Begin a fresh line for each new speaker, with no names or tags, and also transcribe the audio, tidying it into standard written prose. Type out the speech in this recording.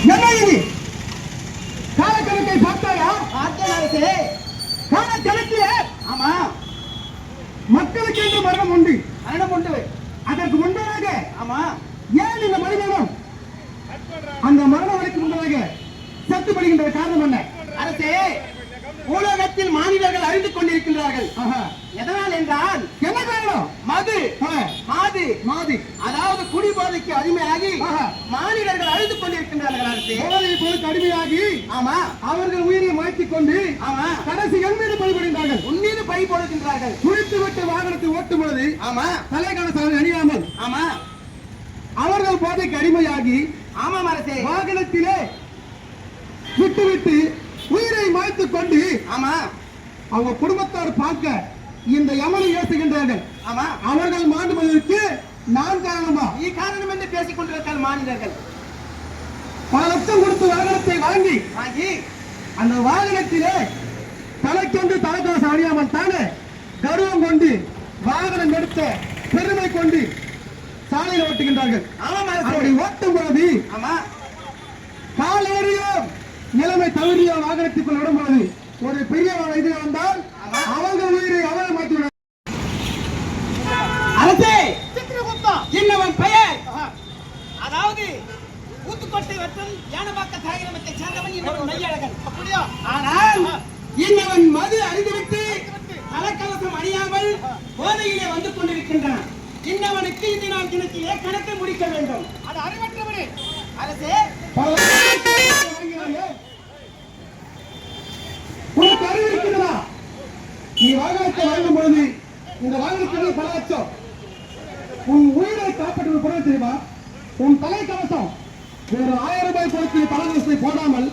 என்ன இது காலக்கணக்கை பார்த்தாயா?
பார்த்தே.
காலக்கணக்கிலே
ஆமா,
மக்களுக்கு என்று மரணம் உண்டு.
மரணம் உண்டு.
அதற்கு முன்பதாக
ஆமா,
ஏன் இந்த மனிதனும் அந்த மரணம் வரைக்கும் முன்பதாக சத்துப்படுகின்ற காரணம் என்ன?
அரசே, உலகத்தில் மாநிலர்கள் அறிந்து கொண்டிருக்கின்றார்கள். எதனால் என்றால்
என்ன காரணம்?
மது மாது
மாதி
அதாவது குடிபோதைக்கு அடிமையாகி மாநிலர்கள் அழுது கொண்டிருக்கின்றார்கள். அரசே,
போதை பொருளுக்கு அடிமையாகி
ஆமா,
அவர்கள் உயிரை மாற்றிக் கொண்டு
ஆமா,
கடைசி என் மீது பழிபடுகின்றார்கள்.
உன்மீது பழி போடுகின்றார்கள்.
குளித்து விட்டு வாகனத்தை ஓட்டும் பொழுது
ஆமா,
தலைக்கவசம் அணியாமல்
ஆமா,
அவர்கள் போதைக்கு அடிமையாகி
ஆமாம் அரசே,
வாகனத்திலே விட்டு உயிரை மாய்த்துக் கொண்டு
ஆமா,
அவங்க குடும்பத்தார் பார்க்க இந்த யமனை ஏசுகின்றார்கள்.
ஆமா,
அவர்கள் மாண்டுவதற்கு நான் காரணமா?
காரணம் என்று பேசிக் கொண்டிருக்கிறார்கள் மாநிலர்கள்.
பல லட்சம் கொடுத்து வாகனத்தை வாங்கி அந்த வாகனத்திலே தலைக்கொண்டு தலைக்கவசம் அணியாமல் தானே கர்வம் கொண்டு வாகனம் எடுத்த பெருமை கொண்டு சாலையில் ஓட்டுகின்றார்கள். அப்படி ஓட்டும் பொழுது காலேறியோ நிலைமை தவறியோ வாகனத்துக்குள் விடும்போது ஒரு பெரிய இது வந்தால் அவங்க உயிரை அவரை மாற்றிவிட.
அரசே, என்னவன் பெயர்? அதாவது ஊத்துக்கோட்டை வட்டம் யானபாக்க தாயகமத்தை சார்ந்தவன் என்னவன் மையழகன். அப்படியா? ஆனால் என்னவன் மது அறிந்துவிட்டு தலைக்கவசம் அணியாமல் போதையிலே வந்து கொண்டிருக்கின்றான். இன்னவனுக்கு இந்த நாள் தினத்திலே கணக்கை முடிக்க வேண்டும். அது அறிவற்றவனே. அரசே,
உனக்கு அறிவு இருக்கிறதா? நீ வாகனத்தை வாங்கும் பொழுது இந்த வாகனத்துக்கு பல லட்சம். உன் உயிரை காப்பாற்றுவது கூட தெரியுமா? உன் தலைக்கவசம் வேறு 1000 ரூபாய் கொடுத்து தலைக்கவசத்தை போடாமல்